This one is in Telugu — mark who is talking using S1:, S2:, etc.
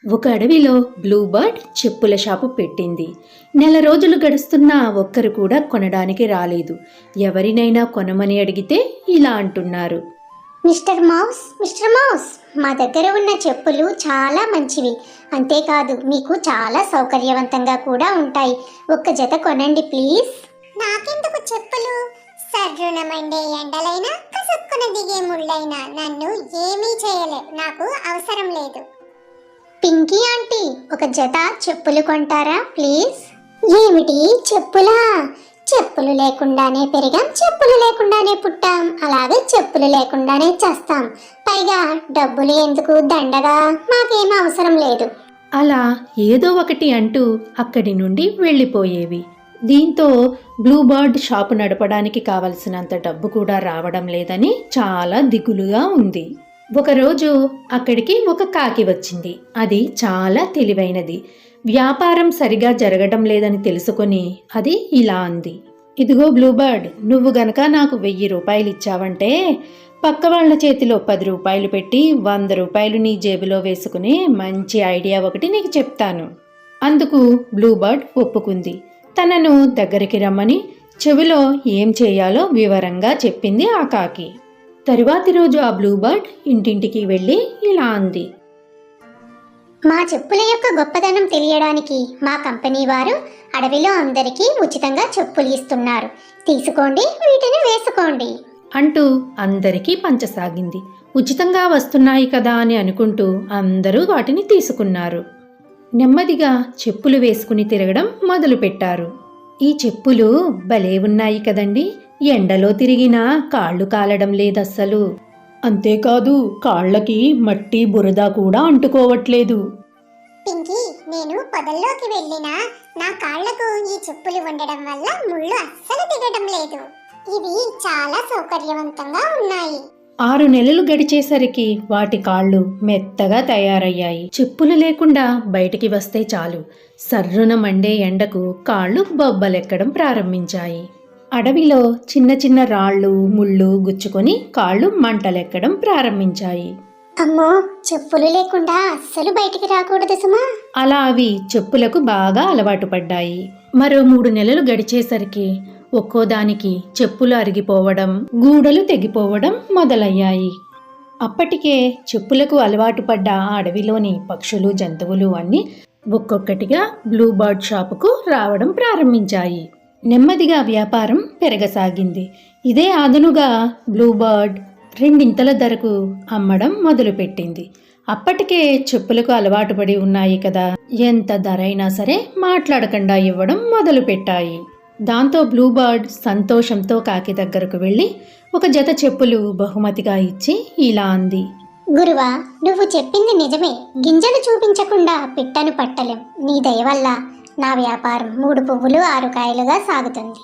S1: ఒక అడవిలో బ్లూబర్డ్ చెప్పుల షాపు పెట్టింది. నెల రోజులు గడుస్తున్నా ఒక్కరు కూడా కొనడానికి రాలేదు. ఎవరినైనా కొనమని అడిగితే ఇలా అంటున్నారు.
S2: మిస్టర్ మౌస్, మా దగ్గర ఉన్న చెప్పులు చాలా మంచివి. అంతేకాదు మీకు చాలా సౌకర్యవంతంగా కూడా ఉంటాయి. ఒక్క జత కొనండి ప్లీజ్. నాకెందుకు చెప్పులు? సర్రున మండే ఎండలైనా కసుక్కున దిగే ముళ్ళైనా నన్ను ఏమీ చేయలే. నాకు అవసరం లేదు. పింకీ ఆంటీ, ఒక జత చెప్పులు కొంటారా ప్లీజ్? ఏమిటి చెప్పులా? చెప్పులు లేకుండానే పెరిగాం, చెప్పులు లేకుండానే పుట్టాం, అలాగే చెప్పులు లేకుండానే చేస్తాం. పైగా డబ్బులు ఎందుకు దండగా? మాకేం అవసరం లేదు.
S1: అలా ఏదో ఒకటి అంటూ అక్కడి నుండి వెళ్ళిపోయేవి. దీంతో బ్లూబర్డ్ షాపు నడపడానికి కావలసినంత డబ్బు కూడా రావడం లేదని చాలా దిగులుగా ఉంది. ఒకరోజు అక్కడికి ఒక కాకి వచ్చింది. అది చాలా తెలివైనది. వ్యాపారం సరిగా జరగడం లేదని తెలుసుకొని అది ఇలా అంది. ఇదిగో బ్లూబర్డ్, నువ్వు గనక నాకు 1000 రూపాయలు ఇచ్చావంటే పక్క వాళ్ళ చేతిలో 10 రూపాయలు పెట్టి 100 రూపాయలు నీ జేబులో వేసుకుని మంచి ఐడియా ఒకటి నీకు చెప్తాను. అందుకు బ్లూబర్డ్ ఒప్పుకుంది. తనను దగ్గరికి రమ్మని చెవిలో ఏం చేయాలో వివరంగా చెప్పింది ఆ కాకి. తరువాతి రోజు ఆ బ్లూబర్డ్ ఇంటింటికి వెళ్ళి ఇలా అంది.
S2: మా చెప్పుల యొక్క గొప్పదనం తెలియడానికి మా కంపెనీ వారు అడవిలో అందరికీ ఉచితంగా చెప్పులు ఇస్తున్నారు. తీసుకోండి, వీటిని వేసుకోండి
S1: అంటూ అందరికీ పంచసాగింది. ఉచితంగా వస్తున్నాయి కదా అని అనుకుంటూ అందరూ వాటిని తీసుకున్నారు. నెమ్మదిగా చెప్పులు వేసుకుని తిరగడం మొదలుపెట్టారు. ఈ చెప్పులు భలే ఉన్నాయి కదండి, ఎండలో తిరిగినా కాళ్ళు కాలడం లేదస్సలు. అంతేకాదు కాళ్ళకి మట్టి బురద కూడా అంటుకోవట్లేదు.
S2: పింకీ, నేను పొదల్లోకి వెళ్ళినా నా కాళ్లకు ఈ చెప్పులు ఉండడం వల్ల ముళ్ళు అస్సలు దిగడం లేదు. ఇవి చాలా సౌకర్యవంతంగా ఉన్నాయి.
S1: 6 నెలలు గడిచేసరికి వాటి కాళ్ళు మెత్తగా తయారయ్యాయి. చెప్పులు లేకుండా బయటికి వస్తే చాలు, సర్రున మండే ఎండకు కాళ్ళు బొబ్బలెక్కడం ప్రారంభించాయి. అడవిలో చిన్న చిన్న రాళ్ళు ముళ్ళు గుచ్చుకొని కాళ్ళు మంటలెక్కడం ప్రారంభించాయి.
S2: అమ్మో, చెప్పులు లేకుండా అస్సలు బయటికి రాకూడదు సుమా.
S1: అలా అవి చెప్పులకు బాగా అలవాటు పడ్డాయి. మరో 3 నెలలు గడిచేసరికి ఒక్కోదానికి చెప్పులు అరిగిపోవడం, గూడలు తెగిపోవడం మొదలయ్యాయి. అప్పటికే చెప్పులకు అలవాటు పడ్డ ఆ అడవిలోని పక్షులు జంతువులు అన్నీ ఒక్కొక్కటిగా బ్లూబర్డ్ షాపుకు రావడం ప్రారంభించాయి. నెమ్మదిగా వ్యాపారం పెరగసాగింది. ఇదే అదనుగా బ్లూబర్డ్ 2 ధరకు అమ్మడం మొదలుపెట్టింది. అప్పటికే చెప్పులకు అలవాటు పడి ఉన్నాయి కదా, ఎంత ధర అయినా సరే మాట్లాడకుండా ఇవ్వడం మొదలుపెట్టాయి. దాంతో బ్లూబర్డ్ సంతోషంతో కాకి దగ్గరకు వెళ్ళి ఒక జత చెప్పులు బహుమతిగా ఇచ్చి ఇలా అంది.
S2: గురువా, నువ్వు చెప్పింది నిజమే. గింజలు చూపించకుండా పిట్టను పట్టలేం. నీ దయ వల్ల నా వ్యాపారం 3 పువ్వులు 6 కాయలుగా సాగుతుంది.